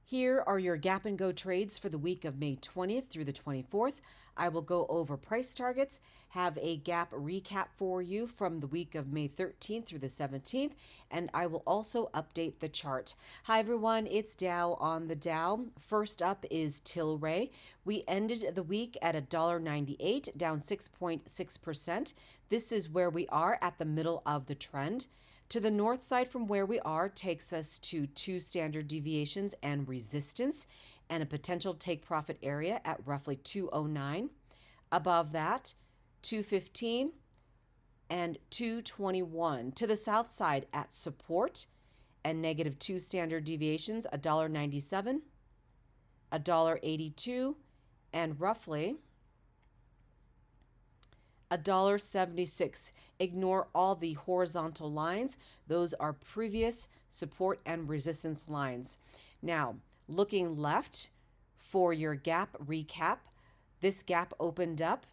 Here are your gap and go trades for the week of May 20th through the 24th. I will go over price targets, have a gap recap for you from the week of May 13th through the 17th, and I will also update the chart. Hi everyone, it's Dow on the Dow. First up is TLRY. We ended the week at $1.98, down 6.6%. This is where we are at the middle of the trend. To the north side from where we are takes us to 2 standard deviations and resistance and a potential take profit area at roughly 209. Above that, 215 and 221. To the south side at support and -2 standard deviations, $1.97, $1.82, and roughly $1.76. Ignore all the horizontal lines. Those are previous support and resistance lines. Now, looking left for your gap recap, this gap opened up.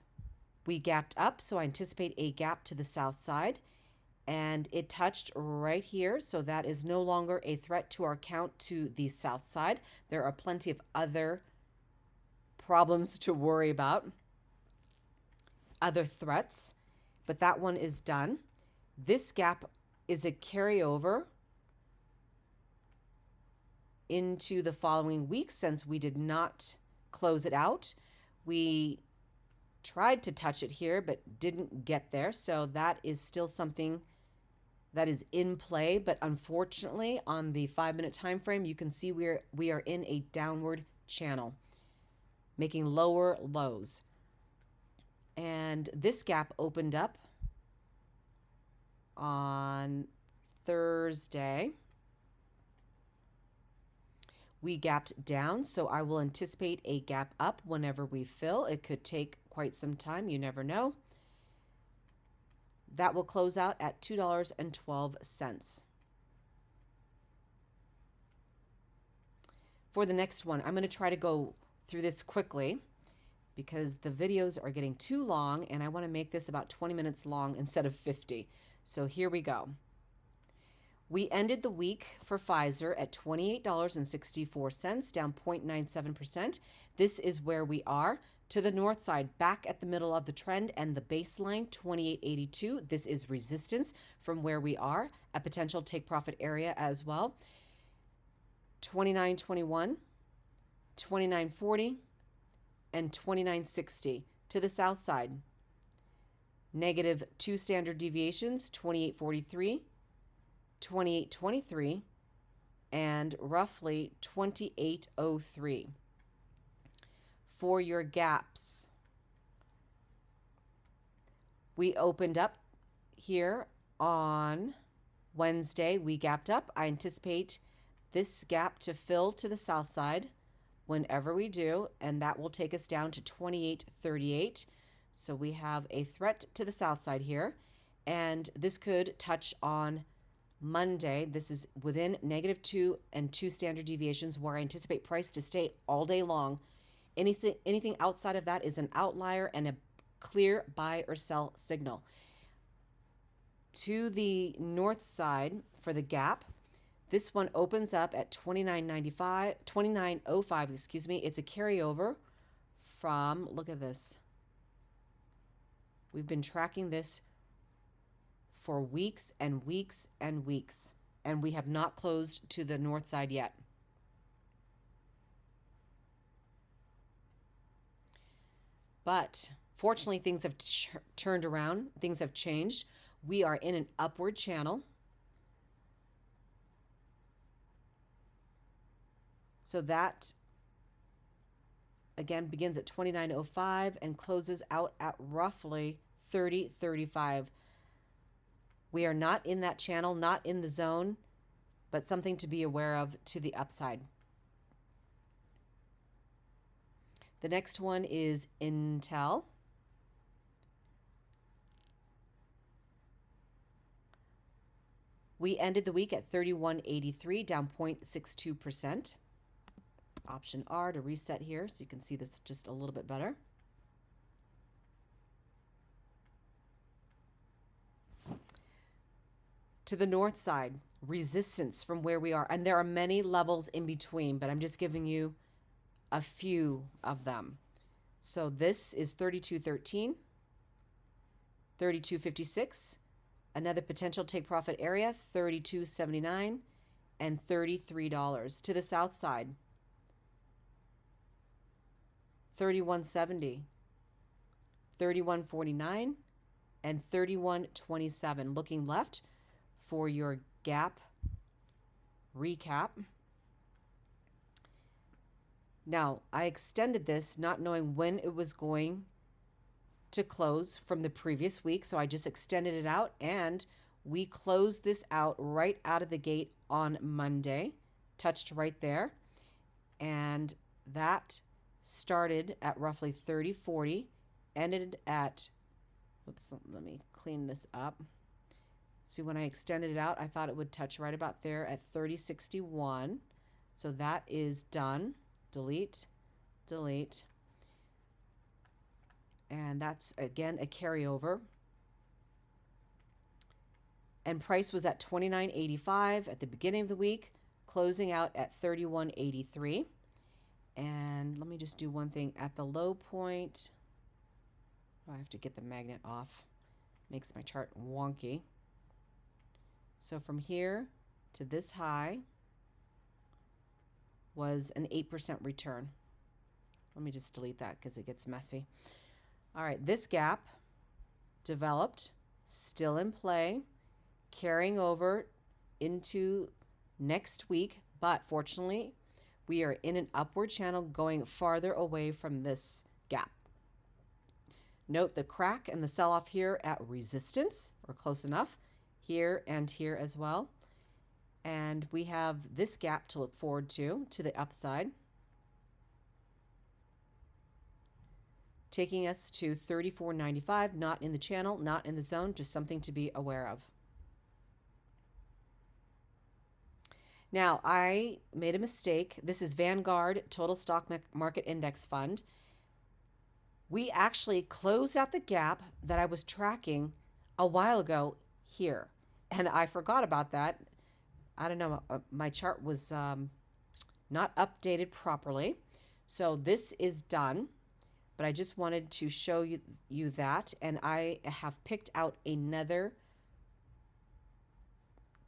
We gapped up, so I anticipate a gap to the south side. And it touched right here, so that is no longer a threat to our count to the south side. There are plenty of other problems to worry about. Other threats, but that one is done. This gap is a carryover into the following week since we did not close it out. We tried to touch it here but didn't get there, so that is still something that is in play, but unfortunately on the 5-minute time frame you can see we are in a downward channel making lower lows. And this gap opened up on Thursday. We gapped down, so I will anticipate a gap up whenever we fill. It could take quite some time, you never know. That will close out at $2.12. For the next one, I'm going to try to go through this quickly, because the videos are getting too long and I want to make this about 20 minutes long instead of 50. So here we go. We ended the week for Pfizer at $28.64, down 0.97%. This is where we are. To the north side, back at the middle of the trend and the baseline, 28.82. This is resistance from where we are, a potential take profit area as well. 29.21, 29.40, and 29.60. To the south side, -2 standard deviations, 28.43, 28.23, and roughly 28.03. For your gaps, we opened up here on Wednesday. We gapped up. I anticipate this gap to fill to the south side whenever we do, and that will take us down to 28.38. So we have a threat to the south side here, and this could touch on Monday. This is within -2 and 2 standard deviations where I anticipate price to stay all day long. Anything outside of that is an outlier and a clear buy or sell signal. To the north side for the gap, this one opens up at 29.05, excuse me. It's a carryover from, look at this. We've been tracking this for weeks and weeks and weeks, and we have not closed to the north side yet. But fortunately, things have turned around. Things have changed. We are in an upward channel. So that, again, begins at 29.05 and closes out at roughly 30.35. We are not in that channel, not in the zone, but something to be aware of to the upside. The next one is Intel. We ended the week at 31.83, down 0.62%. Option R to reset here so you can see this just a little bit better. To the north side, resistance from where we are. And there are many levels in between, but I'm just giving you a few of them. So this is 32.13, 32.56, another potential take profit area, 32.79, and $33. To the south side, 31.70, 31.49, and 31.27. Looking left for your gap recap. Now, I extended this not knowing when it was going to close from the previous week, so I just extended it out, and we closed this out right out of the gate on Monday, touched right there, and that started at roughly 30.40, ended at, oops, let me clean this up. See, when I extended it out, I thought it would touch right about there at 30.61. So that is done. Delete, delete. And that's, again, a carryover. And price was at $29.85 at the beginning of the week, closing out at $31.83. And let me just do one thing. At the low point, I have to get the magnet off. Makes my chart wonky. So from here to this high was an 8% return. Let me just delete that because it gets messy. All right, this gap developed, still in play, carrying over into next week, but fortunately, we are in an upward channel going farther away from this gap. Note the crack and the sell-off here at resistance, or close enough, here and here as well. And we have this gap to look forward to the upside, taking us to 34.95, not in the channel, not in the zone, just something to be aware of. Now, I made a mistake. This is Vanguard Total Stock Market Index Fund. We actually closed out the gap that I was tracking a while ago here, and I forgot about that. I don't know, my chart was not updated properly. So this is done, but I just wanted to show you that, and I have picked out another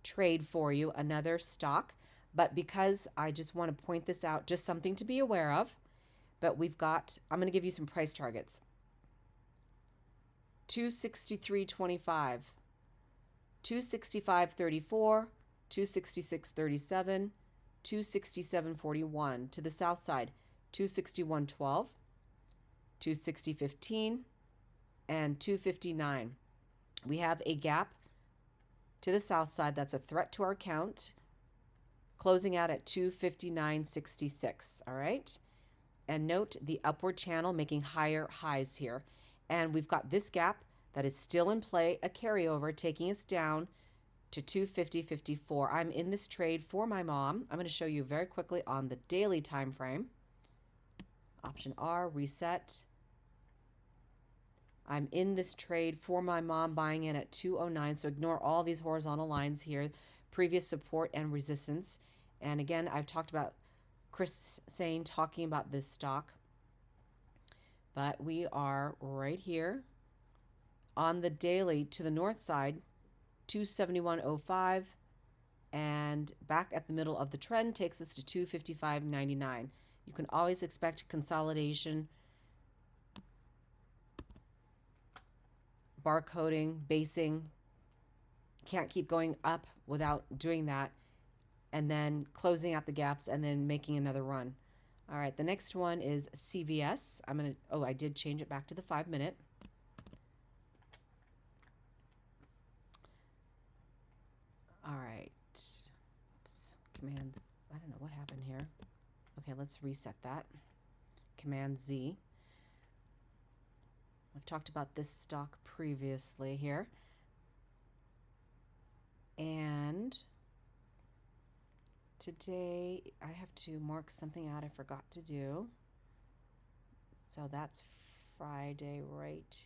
trade for you, another stock, but because I just want to point this out, just something to be aware of. But we've got, I'm going to give you some price targets. 263.25, 265.34, 266.37, 267.41. To the south side, 261.12, 260.15, and 259. We have a gap to the south side that's a threat to our account, closing out at 259.66. All right. And note the upward channel making higher highs here. And we've got this gap that is still in play, a carryover, taking us down to 250.54. I'm in this trade for my mom. I'm going to show you very quickly on the daily time frame. Option R, reset. I'm in this trade for my mom, buying in at 209. So ignore all these horizontal lines here, previous support and resistance. And again, I've talked about Chris Sane talking about this stock, but we are right here on the daily to the north side, 271.05, and back at the middle of the trend takes us to 255.99. You can always expect consolidation, barcoding, basing. Can't keep going up without doing that, and then closing out the gaps and then making another run. All right, the next one is CVS. I did change it back to the 5-minute. All right, oops, Command, I don't know what happened here. Okay, let's reset that. Command Z. I've talked about this stock previously here. And today I have to mark something out I forgot to do. So that's Friday right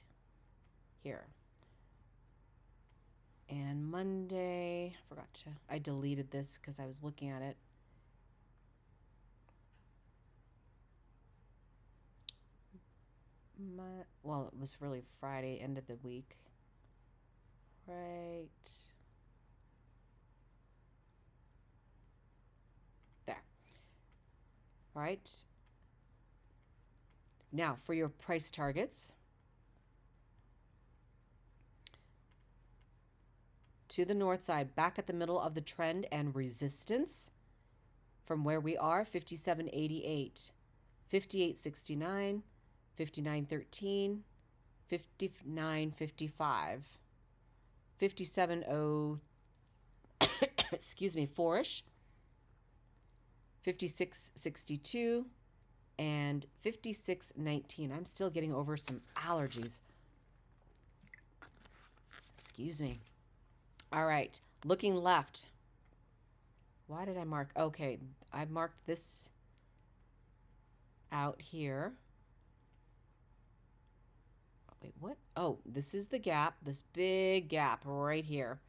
here. And Monday, I deleted this because I was looking at it. Well, it was really Friday, end of the week. Right there. All right. Now for your price targets. To the north side, back at the middle of the trend and resistance from where we are, 57.88, 58.69, 59.13, 59.55, 57.0, excuse me, 4-ish, 56.62, and 56.19. I'm still getting over some allergies. Excuse me. All right, looking left. Why did I mark? Okay, I marked this out here. Wait, what? Oh, this is the gap, this big gap right here.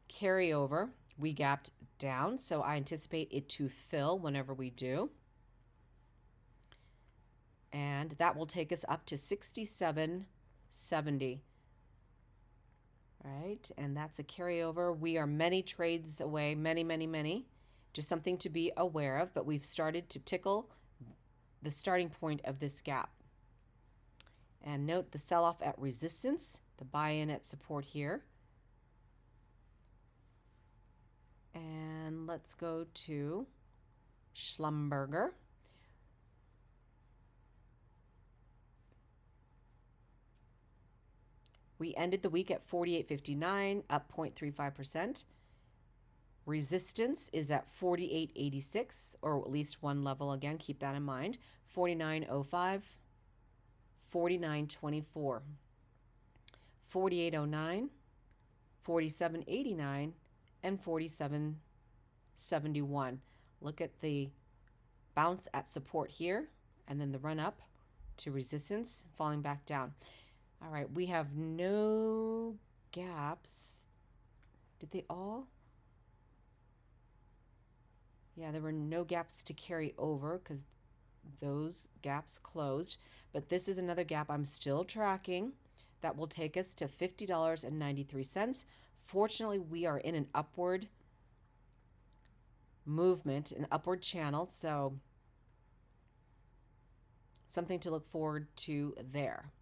Carryover, we gapped down, so I anticipate it to fill whenever we do. And that will take us up to 67.70. Right, and that's a carryover. We are many trades away, many. Just something to be aware of, but we've started to tickle the starting point of this gap. And note the sell-off at resistance, the buy-in at support here. And let's go to Schlumberger. We ended the week at 48.59, up 0.35%. Resistance is at 48.86, or at least one level again, keep that in mind. 49.05, 49.24, 48.09, 47.89, and 47.71. Look at the bounce at support here, and then the run up to resistance, falling back down. All right, we have no gaps. Did they all? Yeah, there were no gaps to carry over because those gaps closed. But this is another gap I'm still tracking that will take us to $50.93. Fortunately, we are in an upward movement, an upward channel, so something to look forward to there.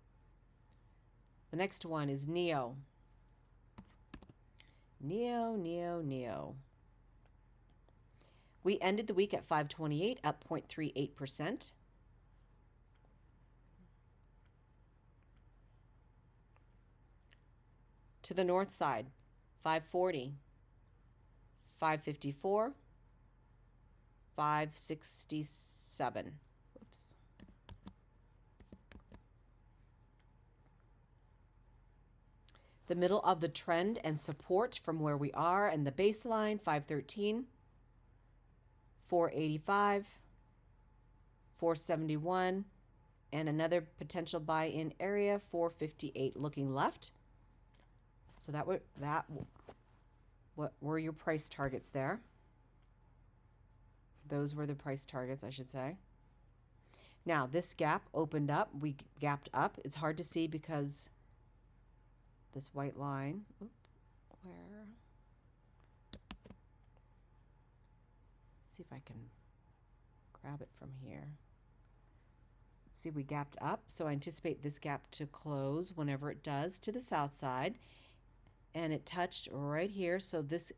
The next one is NEO. NEO. We ended the week at 528, up 0.38%. To the north side, 540, 554, 567. Oops. The middle of the trend and support from where we are, and the baseline, 513, 485, 471, and another potential buy-in area, 458, looking left. So what were your price targets there? Those were the price targets, I should say. Now, this gap opened up. We gapped up. It's hard to see because this white line, where? Let's see if I can grab it from here. See, we gapped up, so I anticipate this gap to close whenever it does to the south side. And it touched right here, so this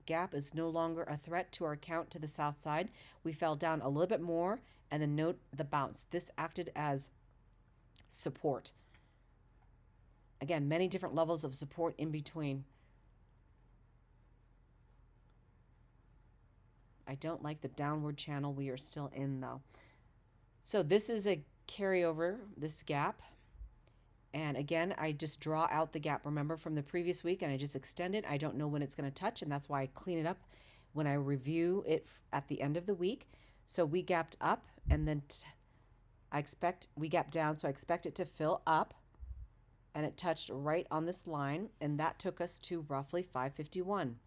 gap is no longer a threat to our account to the south side. We fell down a little bit more, and then note the bounce. This acted as support. Again, many different levels of support in between. I don't like the downward channel we are still in, though. So this is a carryover, this gap. And again, I just draw out the gap, remember, from the previous week, and I just extend it. I don't know when it's going to touch, and that's why I clean it up when I review it at the end of the week. So we gapped up, and then we gapped down, so I expect it to fill up and it touched right on this line, and that took us to roughly 551.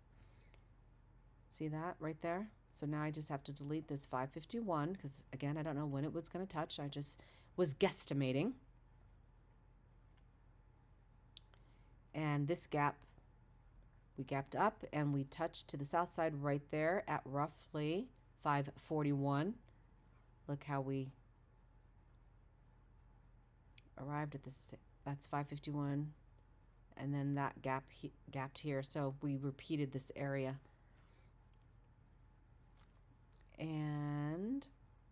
See that right there? So now I just have to delete this 551 because, again, I don't know when it was going to touch. I just was guesstimating. And this gap, we gapped up and we touched to the south side right there at roughly 541. Look how we arrived at this. That's 551. And then that gapped here. So we repeated this area. And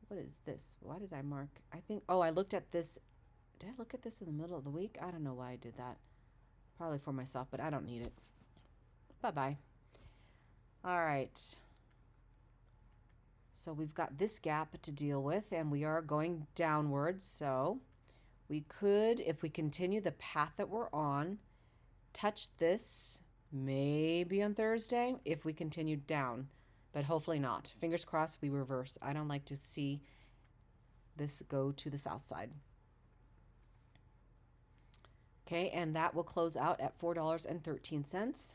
what is this? Why did I mark? I think, oh, I looked at this. Did I look at this in the middle of the week? I don't know why I did that. Probably for myself, but I don't need it. Bye-bye. All right. So we've got this gap to deal with, and we are going downwards. So we could, if we continue the path that we're on, touch this maybe on Thursday if we continue down, but hopefully not. Fingers crossed we reverse. I don't like to see this go to the south side. Okay, and that will close out at $4.13.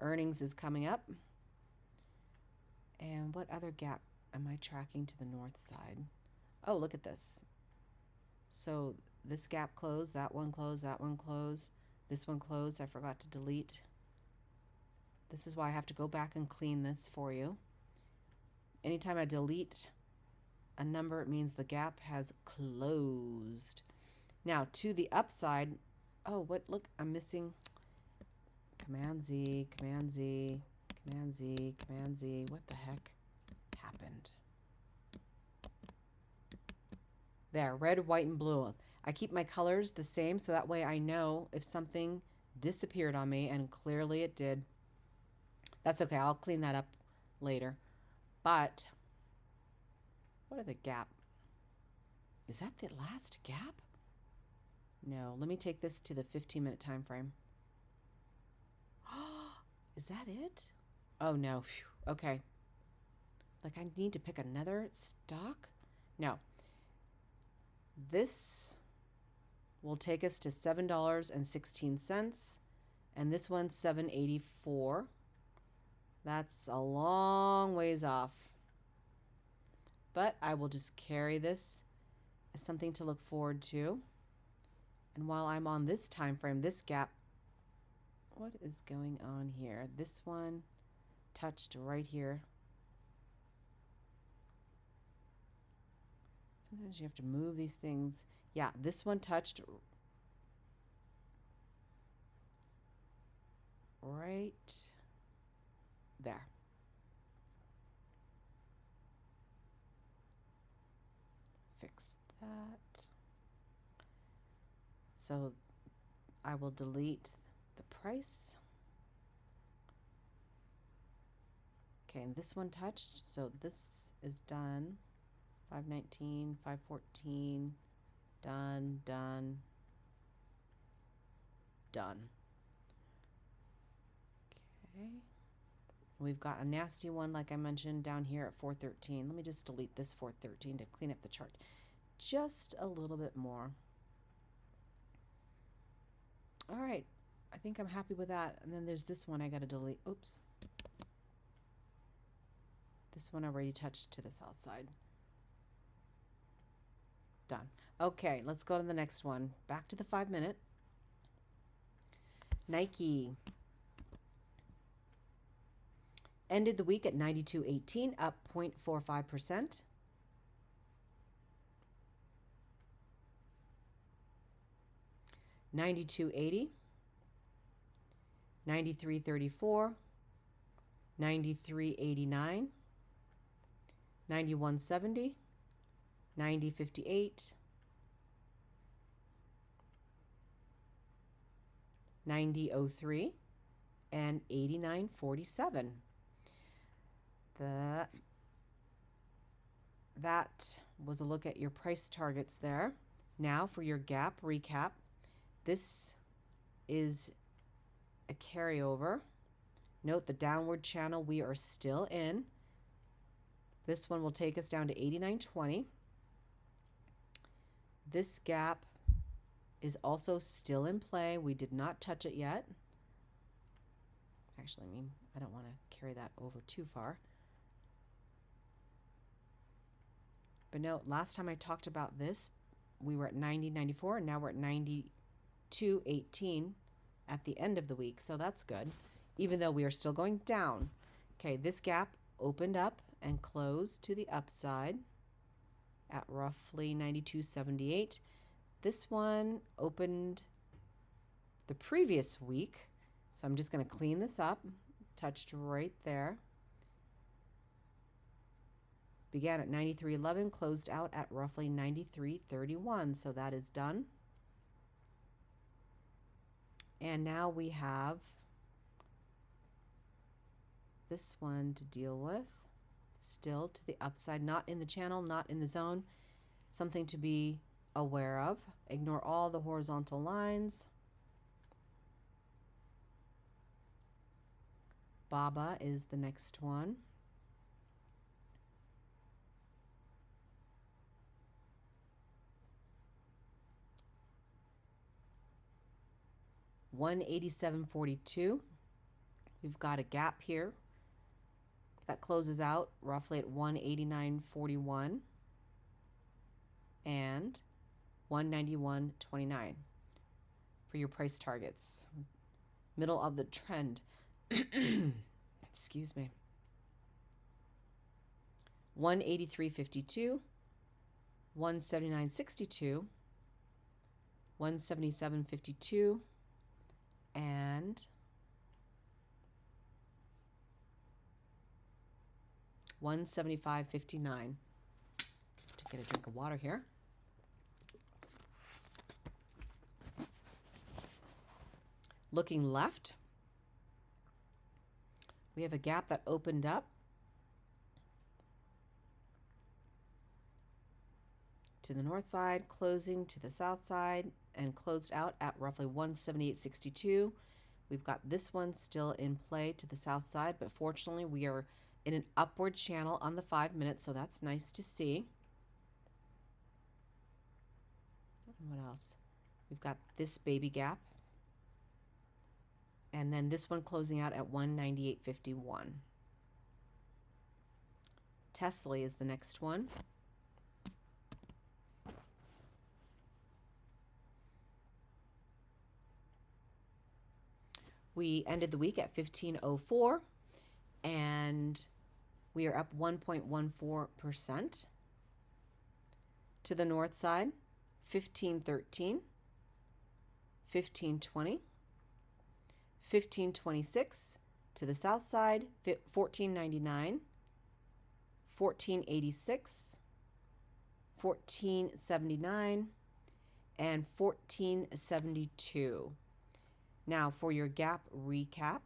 Earnings is coming up. And what other gap am I tracking to the north side? Oh, look at this. So this gap closed, that one closed, that one closed, this one closed. I forgot to delete. This is why I have to go back and clean this for you. Anytime I delete a number, it means the gap has closed. Now to the upside, oh, what, look, I'm missing Command Z, Command Z, Command Z, Command Z. What the heck happened? There, red, white, and blue. I keep my colors the same so that way I know if something disappeared on me, and clearly it did. That's okay, I'll clean that up later. But what are the gap? Is that the last gap? No, let me take this to the 15-minute time frame. Is that it? Oh no. Phew. Okay. Like I need to pick another stock? No. This will take us to $7.16, and this one's $7.84. That's a long ways off. But I will just carry this as something to look forward to. And while I'm on this time frame, this gap, what is going on here? This one touched right here. Sometimes you have to move these things. Yeah, this one touched right there. Fix that. So I will delete the price. Okay, and this one touched, so this is done. 519, 514, done, done, done. Okay. We've got a nasty one, like I mentioned, down here at 413. Let me just delete this 413 to clean up the chart just a little bit more. All right, I think I'm happy with that. And then there's this one I got to delete. Oops. This one already touched to the south side. Done. Okay, let's go to the next one. Back to the 5-minute. Nike ended the week at 92.18, up 0.45%. $92.80, $93.34, $93.89, $91.70, $90.58, $90.03, and $89.47. That was a look at your price targets there. Now for your gap recap. This is a carryover. Note the downward channel we are still in. This one will take us down to 89.20. This gap is also still in play. We did not touch it yet. Actually, I don't want to carry that over too far. But no, last time I talked about this, we were at 90.94, and now we're at 92.18 at the end of the week. So that's good, even though we are still going down. Okay, this gap opened up and closed to the upside at roughly 92.78. This one opened the previous week, so I'm just going to clean this up. Touched right there. Began at 93.11, closed out at roughly 93.31, so that is done. And now we have this one to deal with. Still to the upside, not in the channel, not in the zone. Something to be aware of. Ignore all the horizontal lines. Baba is the next one. $187.42. We've got a gap here that closes out roughly at 189.41 and 191.29 for your price targets. Middle of the trend. Excuse me. 183.52, 179.62, 177.52, and 175.59. To get a drink of water here. Looking left, we have a gap that opened up to the north side, closing to the south side, and closed out at roughly 178.62. We've got this one still in play to the south side, but fortunately we are in an upward channel on the 5 minutes, so that's nice to see. And what else? We've got this baby gap, and then this one closing out at 198.51. TSLY is the next one. We ended the week at 15.04, and we are up 1.14%. To the north side, 15.13, 15.20, 15.26. To the south side, 14.99, 14.86, 14.79, and 14.72. Now for your gap recap,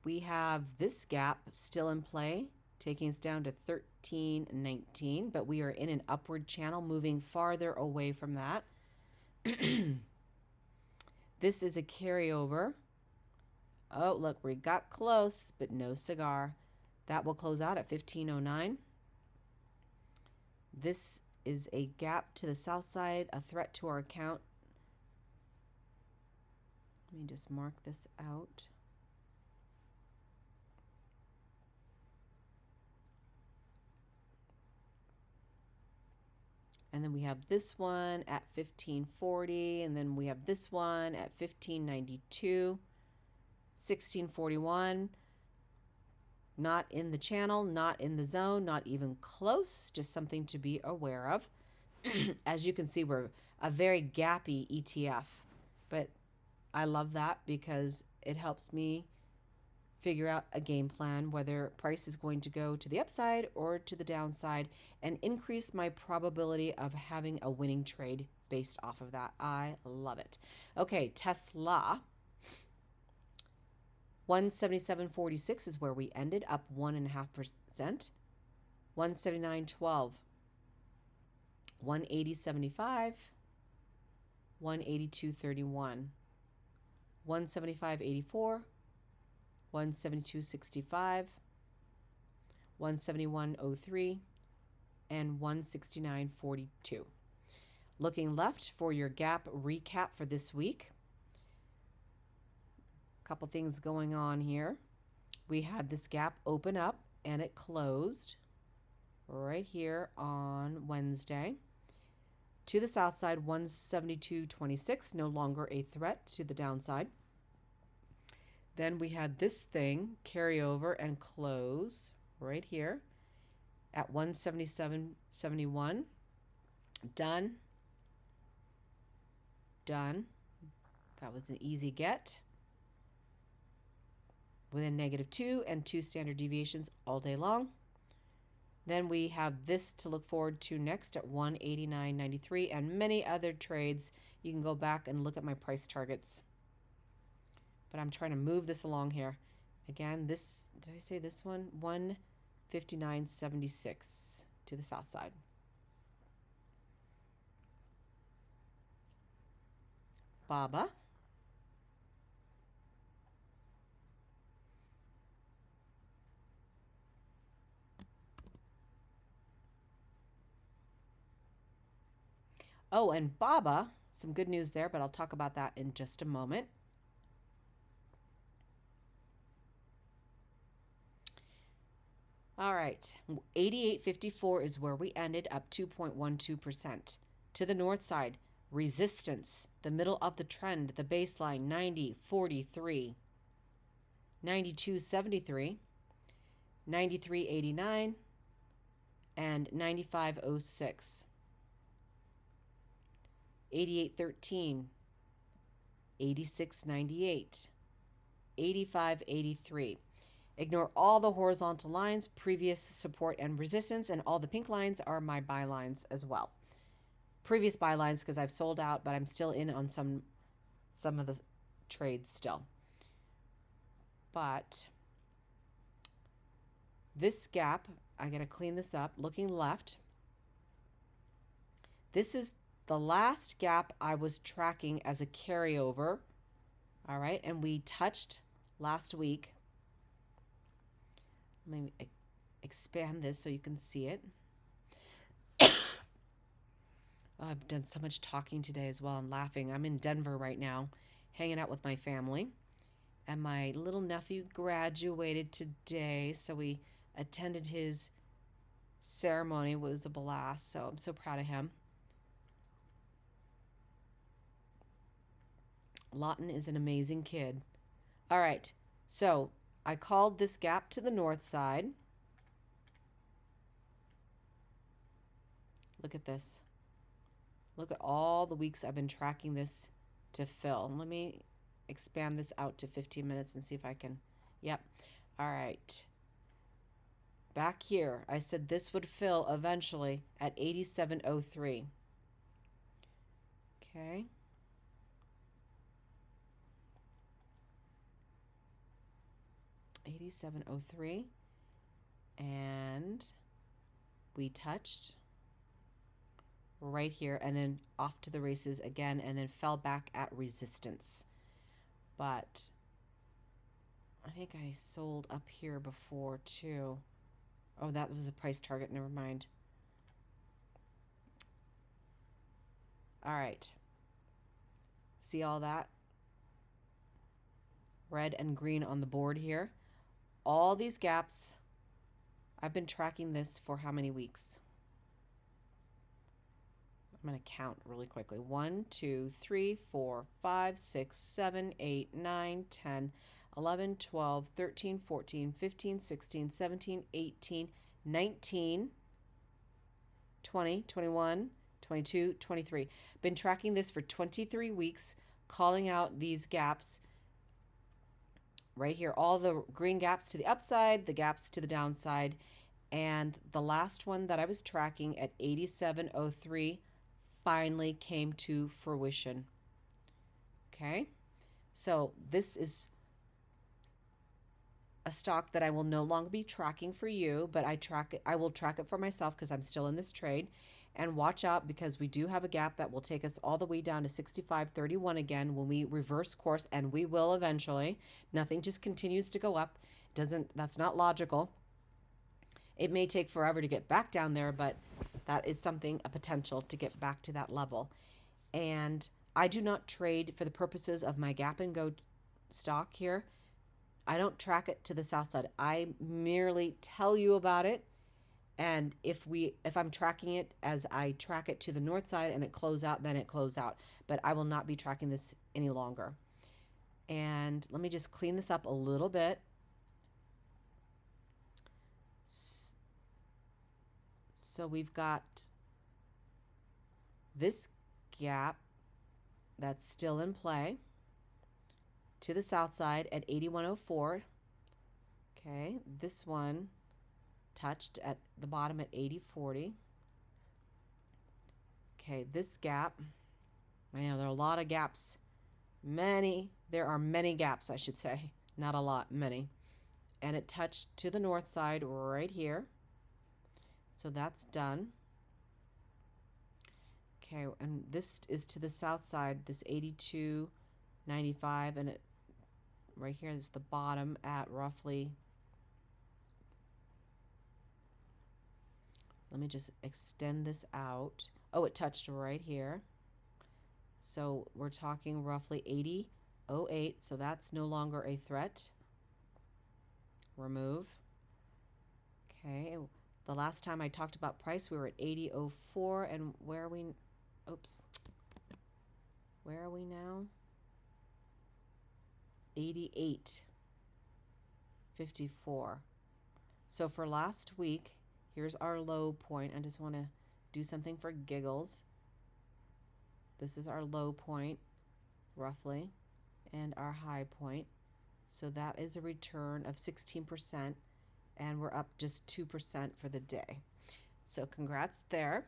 we have this gap still in play, taking us down to 13.19, but we are in an upward channel, moving farther away from that. This is a carryover. Oh, look, we got close, but no cigar. That will close out at 15.09. This is a gap to the south side, a threat to our account. Let me just mark this out. And then we have this one at 15.40, and then we have this one at 15.92, 16.41. Not in the channel, not in the zone, not even close, just something to be aware of. As you can see, we're a very gappy ETF, but I love that because it helps me figure out a game plan, whether price is going to go to the upside or to the downside, and increase my probability of having a winning trade based off of that. I love it. Okay, TSLA. 177.46 is where we ended, up 1.5%. 179.12. 180.75. 182.31. 175.84. 172.65, 171.03, and 169.42. Looking left for your gap recap for this week. A couple things going on here. We had this gap open up and it closed right here on Wednesday. To the south side, 172.26, no longer a threat to the downside. Then we had this thing carry over and close right here at 177.71. Done. Done. That was an easy get. Within -2 and 2 standard deviations all day long. Then we have this to look forward to next at 189.93 and many other trades. You can go back and look at my price targets. But I'm trying to move this along here. Again, this, did I say this one? 159.76 to the south side. BABA. Oh, and BABA, some good news there, but I'll talk about that in just a moment. All right, 88.54 is where we ended, up 2.12%. To the north side, resistance, the middle of the trend, the baseline, 90.43, 92.73, 93.89, and 95.06. 88.13, 86.98, 85.83. Ignore all the horizontal lines, previous support and resistance, and all the pink lines are my buy lines as well. Previous buy lines because I've sold out, but I'm still in on some of the trades still. But this gap, I gotta clean this up. Looking left, this is the last gap I was tracking as a carryover. All right, and we touched last week. Let me expand this so you can see it. Oh, I've done so much talking today as well and laughing. I'm in Denver right now, hanging out with my family. And my little nephew graduated today, so we attended his ceremony. It was a blast, so I'm so proud of him. Lawton is an amazing kid. All right, so I called this gap to the north side. Look at this. Look at all the weeks I've been tracking this to fill. Let me expand this out to 15 minutes and see if I can. Yep. All right. Back here, I said this would fill eventually at 87.03. Okay. $87.03, and we touched right here and then off to the races again and then fell back at resistance. But I think I sold up here before too. Oh, that was a price target, never mind. All right, see all that red and green on the board here? All these gaps, I've been tracking this for how many weeks? I'm going to count really quickly. 1, 2, 3, 4, 5, 6, 7, 8, 9, 10, 11, 12, 13, 14, 15, 16, 17, 18, 19, 20, 21, 22, 23. Been tracking this for 23 weeks, calling out these gaps right here, all the green gaps to the upside, the gaps to the downside, and the last one that I was tracking at 87.03 finally came to fruition. Okay, so this is a stock that I will no longer be tracking for you, but I will track it for myself because I'm still in this trade. And watch out, because we do have a gap that will take us all the way down to 65.31 again when we reverse course, and we will eventually. Nothing just continues to go up. That's not logical. It may take forever to get back down there, but that is something, a potential to get back to that level. And I do not trade for the purposes of my gap and go stock here. I don't track it to the south side. I merely tell you about it. And if I'm tracking it as I track it to the north side and it close out, then it close out. But I will not be tracking this any longer. And let me just clean this up a little bit. So we've got this gap that's still in play to the south side at 81.04. Okay, this one touched at the bottom at 80.40. Okay, this gap, I know there are a lot of gaps. There are many gaps, I should say. Not a lot, many. And it touched to the north side right here. So that's done. Okay, and this is to the south side, this 82.95, and it right here is the bottom at roughly, let me just extend this out. Oh, it touched right here. So we're talking roughly 80.08, so that's no longer a threat. Remove. Okay, the last time I talked about price, we were at 80.04, and where are we? Oops. Where are we now? 88.54. So for last week, here's our low point. I just want to do something for giggles. This is our low point, roughly, and our high point. So that is a return of 16%, and we're up just 2% for the day. So congrats there.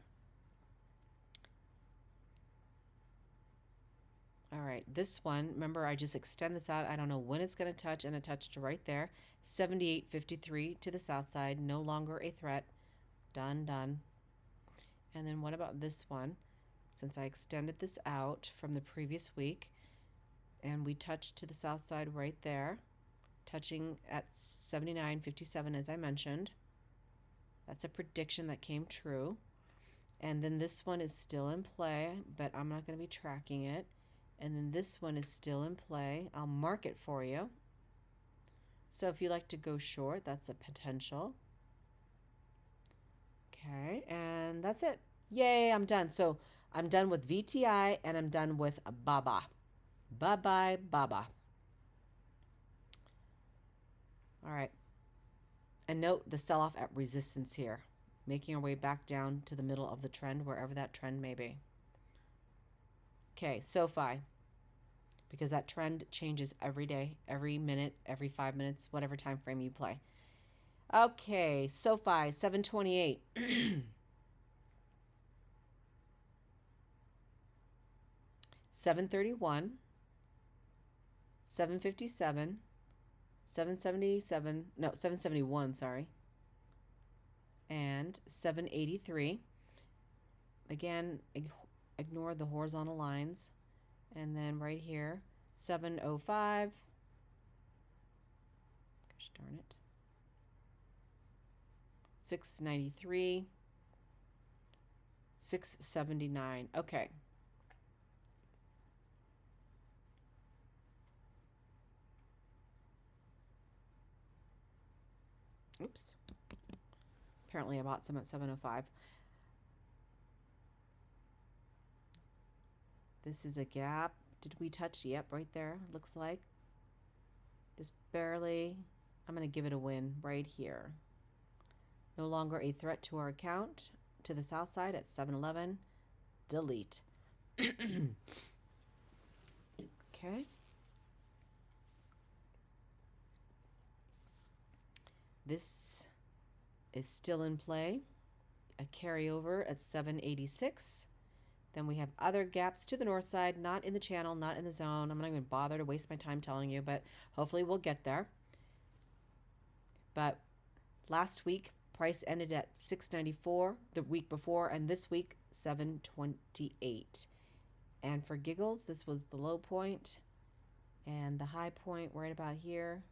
All right, this one, remember I just extend this out. I don't know when it's going to touch, and it touched right there. 78.53 to the south side, no longer a threat. Done, done. And then what about this one? Since I extended this out from the previous week, and we touched to the south side right there, touching at 79.57 as I mentioned. That's a prediction that came true. And then this one is still in play, but I'm not going to be tracking it. And then this one is still in play. I'll mark it for you. So if you like to go short, that's a potential. Okay, and that's it. Yay, I'm done. So I'm done with VTI and I'm done with BABA. Bye-bye, BABA. All right. And note the sell-off at resistance here, making our way back down to the middle of the trend, wherever that trend may be. Okay, SOFI, because that trend changes every day, every minute, every 5 minutes, whatever time frame you play. Okay, SOFI, 728. 731, 757, 777, no, 771, sorry, and 783. Again, ignore the horizontal lines. And then right here, 705. Gosh darn it. 693. 679. Okay. Oops. Apparently I bought some at 705. This is a gap. Did we touch? Yep, right there. Looks like. Just barely. I'm going to give it a win right here. No longer a threat to our account. To the south side at 711. Delete. Okay. This is still in play. A carryover at 786. Then we have other gaps to the north side, not in the channel, not in the zone. I'm not going to bother to waste my time telling you, but hopefully we'll get there. But last week, price ended at 694 the week before, and this week, 728. And for giggles, this was the low point, and the high point right about here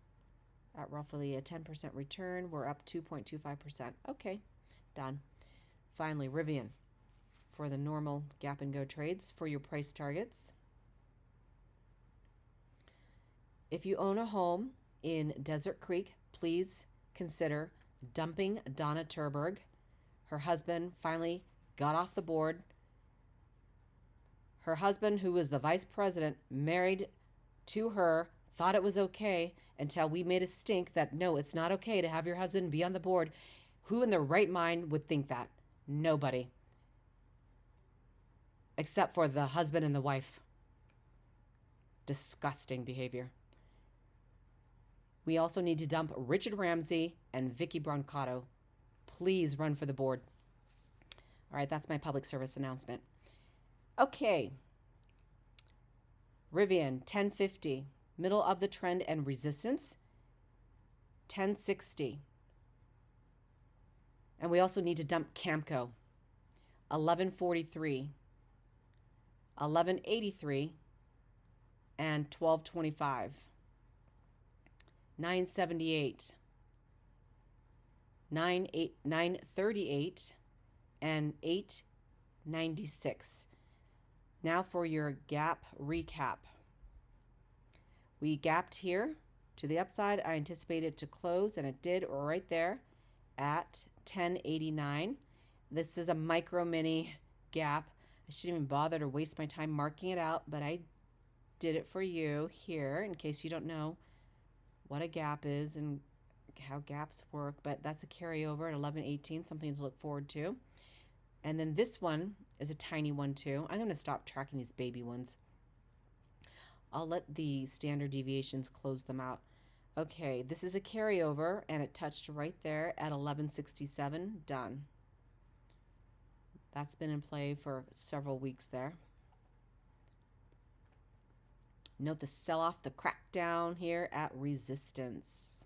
at roughly a 10% return. We're up 2.25%. Okay, done. Finally, Rivian for the normal gap and go trades for your price targets. If you own a home in Desert Creek, please consider dumping Donna Turberg. Her husband finally got off the board. Her husband, who was the vice president, married to her, thought it was okay until we made a stink that no, it's not okay to have your husband be on the board. Who in their right mind would think that? Nobody. Except for the husband and the wife. Disgusting behavior. We also need to dump Richard Ramsey and Vicky Brancato. Please run for the board. All right, that's my public service announcement. Okay. Rivian, 1050. Middle of the trend and resistance, 1060. And we also need to dump Camco, 1143, 1183, and 1225. 978, 938, and 896. Now for your gap recap. We gapped here to the upside. I anticipated to close, and it did right there at 1089. This is a micro mini gap. I shouldn't even bother to waste my time marking it out, but I did it for you here in case you don't know what a gap is and how gaps work, but that's a carryover at 1118, something to look forward to. And then this one is a tiny one too. I'm going to stop tracking these baby ones. I'll let the standard deviations close them out. Okay, this is a carryover, and it touched right there at 1167. Done. That's been in play for several weeks there. Note the sell-off, the crackdown here at resistance.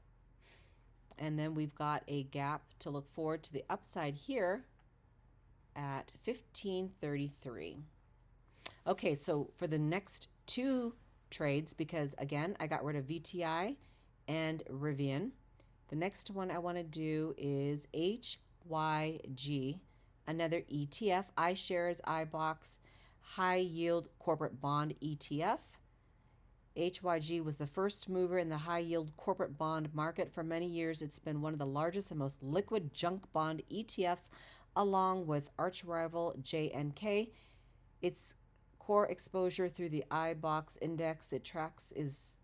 And then we've got a gap to look forward to the upside here at 1533. Okay, so for the next two trades, because again, I got rid of VTI and Rivian, the next one I want to do is HYG, another ETF, iShares, iBox, high yield corporate bond ETF. HYG was the first mover in the high yield corporate bond market. For many years, it's been one of the largest and most liquid junk bond ETFs, along with arch rival JNK. Its core exposure through the iBox index it tracks is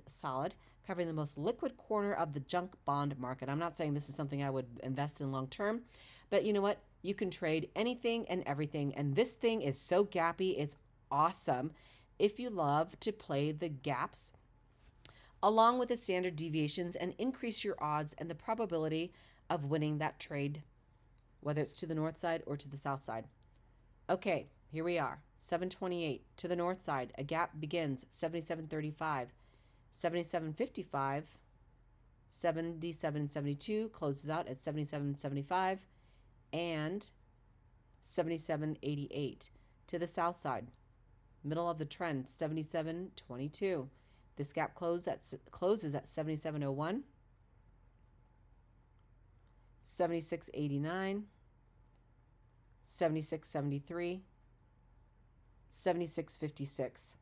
solid, covering the most liquid corner of the junk bond market. I'm not saying this is something I would invest in long term, but you know what? You can trade anything and everything, and this thing is so gappy, it's awesome. If you love to play the gaps along with the standard deviations and increase your odds and the probability of winning that trade, whether it's to the north side or to the south side. Okay, here we are, 728 to the north side. A gap begins 77.35, 77.55, 77.72, closes out at 77.75, and 77.88 to the south side. Middle of the trend, 77.22. This gap closes at 77.01, 76.89, 76.73, 76.56.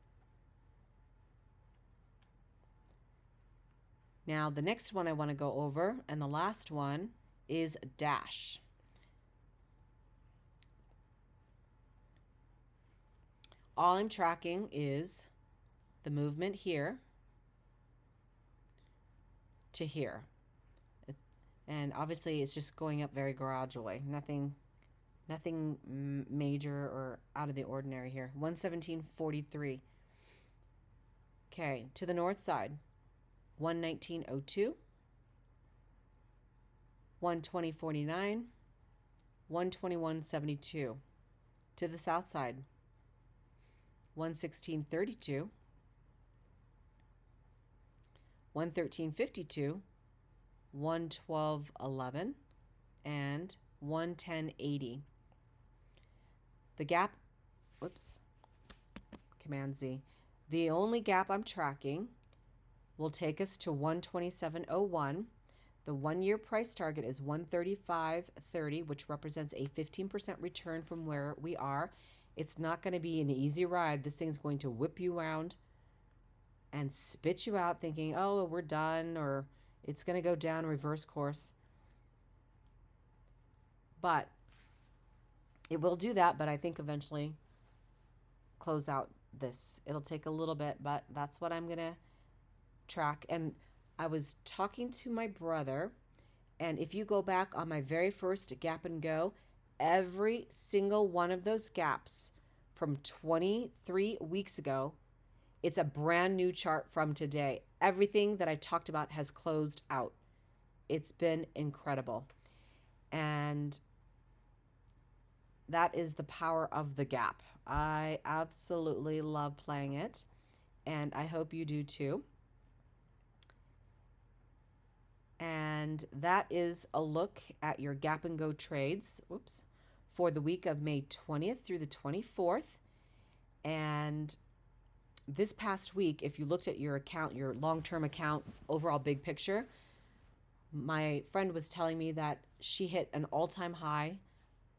Now the next one I want to go over, and the last one, is Dash. All I'm tracking is the movement here to here. And obviously it's just going up very gradually. Nothing major or out of the ordinary here. 117.43. Okay, to the north side, 119.02, 120.49, 121.72. To the south side, 116.32, 113.52, 112.11, and 110.80. The gap, Command Z. The only gap I'm tracking will take us to 127.01. The 1-year price target is 135.30, which represents a 15% return from where we are. It's not going to be an easy ride. This thing's going to whip you around and spit you out thinking, oh, we're done, or it's going to go down reverse course. But it will do that, but I think eventually close out this. It'll take a little bit, but that's what I'm going to track. And I was talking to my brother, and if you go back on my very first Gap and Go, every single one of those gaps from 23 weeks ago, it's a brand new chart from today. Everything that I talked about has closed out. It's been incredible. And that is the power of the gap. I absolutely love playing it, and I hope you do too. And that is a look at your Gap and Go trades, for the week of May 20th through the 24th. And this past week, if you looked at your account, your long-term account, overall big picture, my friend was telling me that she hit an all-time high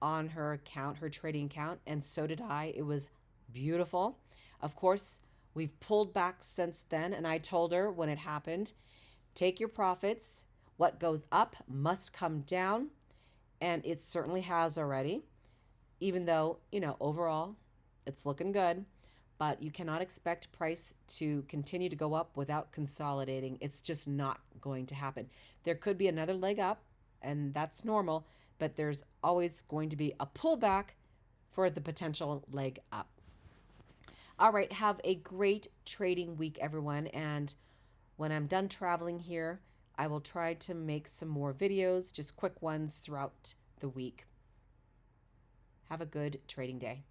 on her account, her trading account, and so did I. It was beautiful. Of course, we've pulled back since then, and I told her when it happened, take your profits. What goes up must come down, and it certainly has already, even though, overall, it's looking good. But you cannot expect price to continue to go up without consolidating. It's just not going to happen. There could be another leg up, and that's normal, but there's always going to be a pullback for the potential leg up. All right, have a great trading week, everyone. And when I'm done traveling here, I will try to make some more videos, just quick ones throughout the week. Have a good trading day.